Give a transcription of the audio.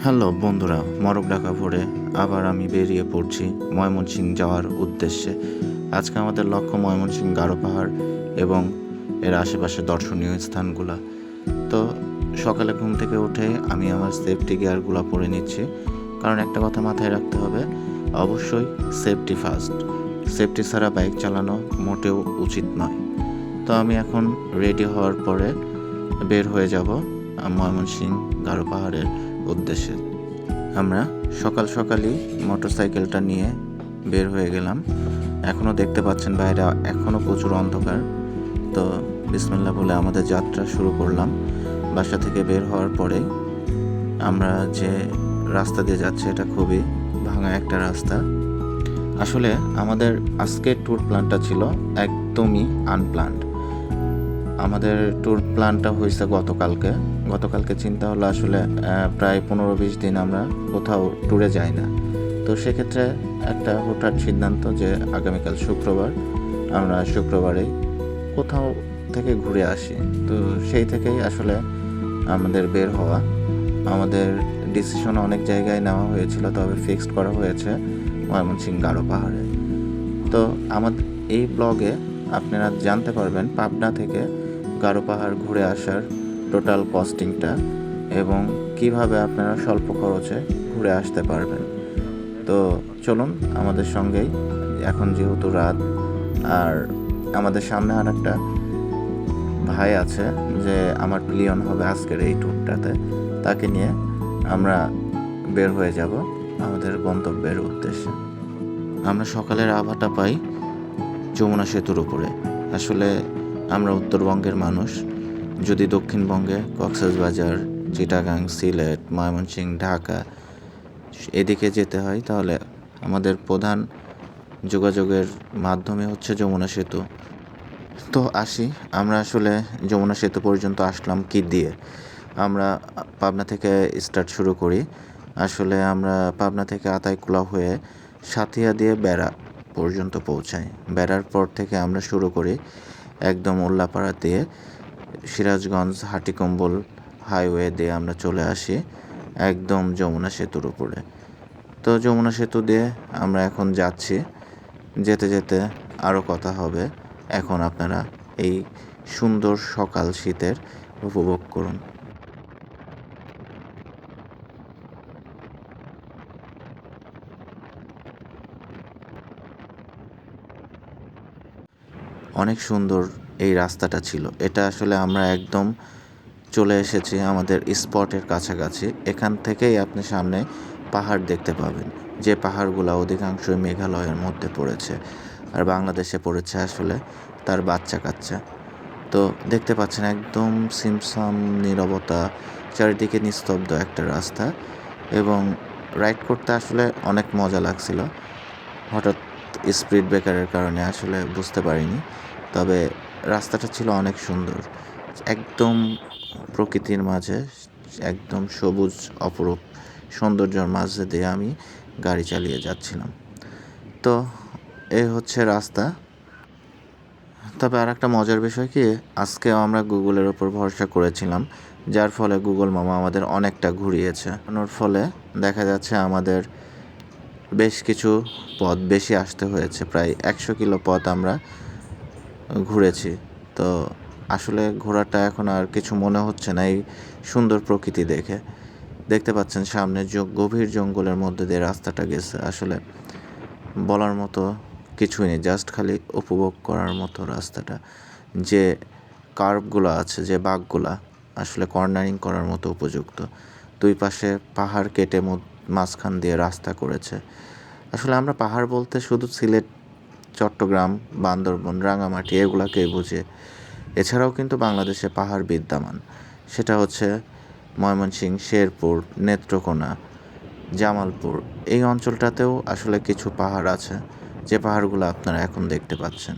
Hello বন্ধুরা, মরক ঢাকা ভোরে আবার আমি বেরিয়ে পড়ছি ময়মনসিংহ যাওয়ার উদ্দেশ্যে। আজকে আমাদের লক্ষ্য ময়মনসিংহ গারো পাহাড় এবং এর আশেপাশে দর্শনীয় স্থানগুলো। তো সকালে ঘুম থেকে উঠে আমি আমার সেফটি গিয়ারগুলো পরে নিচ্ছি, কারণ একটা কথা মাথায় রাখতে হবে, অবশ্যই সেফটি ফার্স্ট। সেফটি ছাড়া বাইক চালানো মোটেও উচিত নয়। তো আমি এখন রেডি হওয়ার পরে বের হয়ে যাব ময়মনসিংহ গারো পাহাড়ের উদ্দেশ্যে। আমরা সকাল সকালই মোটরসাইকেলটা নিয়ে বের হয়ে গেলাম। এখনও দেখতে পাচ্ছেন বাইরে এখনও প্রচুর অন্ধকার। তো বিসমিল্লাহ বলে আমাদের যাত্রা শুরু করলাম। বাসা থেকে বের হওয়ার পরে আমরা যে রাস্তা দিয়ে যাচ্ছি এটা খুবই ভাঙা একটা রাস্তা। আসলে আমাদের আজকের ট্যুর প্ল্যানটা ছিল একদমই আনপ্ল্যান্ড। আমাদের ট্যুর প্ল্যানটা হয়েছে গতকালকে চিন্তা হলো আসলে প্রায় 15-20 দিন আমরা কোথাও ট্যুরে যাই না। তো সেক্ষেত্রে একটা হুটহাট সিদ্ধান্ত যে আগামীকাল শুক্রবার আমরা শুক্রবারেই কোথাও থেকে ঘুরে আসি। তো সেই থেকেই আসলে আমাদের বের হওয়া। আমাদের ডিসিশন অনেক জায়গায় নেওয়া হয়েছিল, তবে ফিক্সড করা হয়েছে ময়মনসিংহ গারো পাহাড়ে। তো আমাদের এই ব্লগে আপনারা জানতে পারবেন পাবনা থেকে গারো পাহাড় ঘুরে আসার টোটাল কস্টিংটা এবং কিভাবে আপনারা স্বল্প খরচে ঘুরে আসতে পারবেন। তো চলুন আমাদের সঙ্গেই। এখন যেহেতু রাত, আর আমাদের সামনে আর একটা ভাই আছে যে আমার প্লিয়ন হবে আজকের এই ট্যুরটাতে, তাকে নিয়ে আমরা বের হয়ে যাব আমাদের গন্তব্যের উদ্দেশ্যে। আমরা সকালের আভাটা পাই যমুনা সেতুর উপরে। আসলে আমরা উত্তরবঙ্গের মানুষ, যদি দক্ষিণবঙ্গে কক্সবাজার, চিটাগাং, সিলেট, ময়মনসিংহ, ঢাকা এদিকে যেতে হয়, তাহলে আমাদের প্রধান যোগাযোগের মাধ্যমে হচ্ছে যমুনা সেতু। তো আসি, আমরা আসলে যমুনা সেতু পর্যন্ত আসলাম কি দিয়ে। আমরা পাবনা থেকে স্টার্ট শুরু করি। আসলে আমরা পাবনা থেকে আতাইকুলা হয়ে সাথিয়া দিয়ে বেড়া পর্যন্ত পৌঁছাই। বেড়ার পর থেকে আমরা শুরু করি একদম উল্লাপাড়া দিয়ে সিরাজগঞ্জ হাটিকম্বল হাইওয়ে দিয়ে আমরা চলে আসি একদম যমুনা সেতুর উপরে। তো যমুনা সেতু দিয়ে আমরা এখন যাচ্ছি, যেতে যেতে আরও কথা হবে। এখন আপনারা এই সুন্দর সকাল শীতের উপভোগ করুন। অনেক সুন্দর এই রাস্তাটা ছিল। এটা আসলে আমরা একদম চলে এসেছি আমাদের স্পটের কাছাকাছি। এখান থেকেই আপনি সামনে পাহাড় দেখতে পাবেন, যে পাহাড়গুলো অধিকাংশই মেঘালয়ের মধ্যে পড়েছে, আর বাংলাদেশে পড়েছে আসলে তার বাচ্চা কাচ্চা। তো দেখতে পাচ্ছেন একদম সিমসাম নীরবতা, চারিদিকে নিস্তব্ধ একটা রাস্তা, এবং রাইড করতে আসলে অনেক মজা লাগছিল। হঠাৎ স্পিড ব্রেকারের কারণে আসলে বুঝতে পারিনি, তবে রাস্তাটা ছিল অনেক সুন্দর। একদম প্রকৃতির মাঝে, একদম সবুজ অপরূপ সৌন্দর্যের মাঝে দিয়ে আমি গাড়ি চালিয়ে যাচ্ছিলাম। তো এই হচ্ছে রাস্তা। তবে আর একটা মজার বিষয় কি, আজকেও আমরা গুগলের ওপর ভরসা করেছিলাম, যার ফলে গুগল মামা আমাদের অনেকটা ঘুরিয়েছে। ওর ফলে দেখা যাচ্ছে আমাদের বেশ কিছু পথ বেশি আসতে হয়েছে, প্রায় 100 কিলো পথ আমরা ঘুরেছি। তো আসলে ঘোরাটা এখন আর কিছু মনে হচ্ছে না এই সুন্দর প্রকৃতি দেখে। দেখতে পাচ্ছেন সামনে গভীর জঙ্গলের মধ্যে দিয়ে রাস্তাটা গেছে। আসলে বলার মতো কিছুই নেই, জাস্ট খালি উপভোগ করার মতো রাস্তাটা। যে কার্ভগুলো আছে, যে বাঁকগুলা, আসলে কর্নারিং করার মতো উপযুক্ত। দুই পাশে পাহাড় কেটে মাঝখান দিয়ে রাস্তা করেছে। আসলে আমরা পাহাড় বলতে শুধু সিলেট, চট্টগ্রাম, বান্দরবন, রাঙামাটি এগুলাকেই বুঝি। এছাড়াও কিন্তু বাংলাদেশে পাহাড় বিদ্যমান। সেটা হচ্ছে ময়মনসিংহ, শেরপুর, নেত্রকোনা, জামালপুর এই অঞ্চলটাতেও আসলে কিছু পাহাড় আছে, যে পাহাড়গুলো আপনারা এখন দেখতে পাচ্ছেন।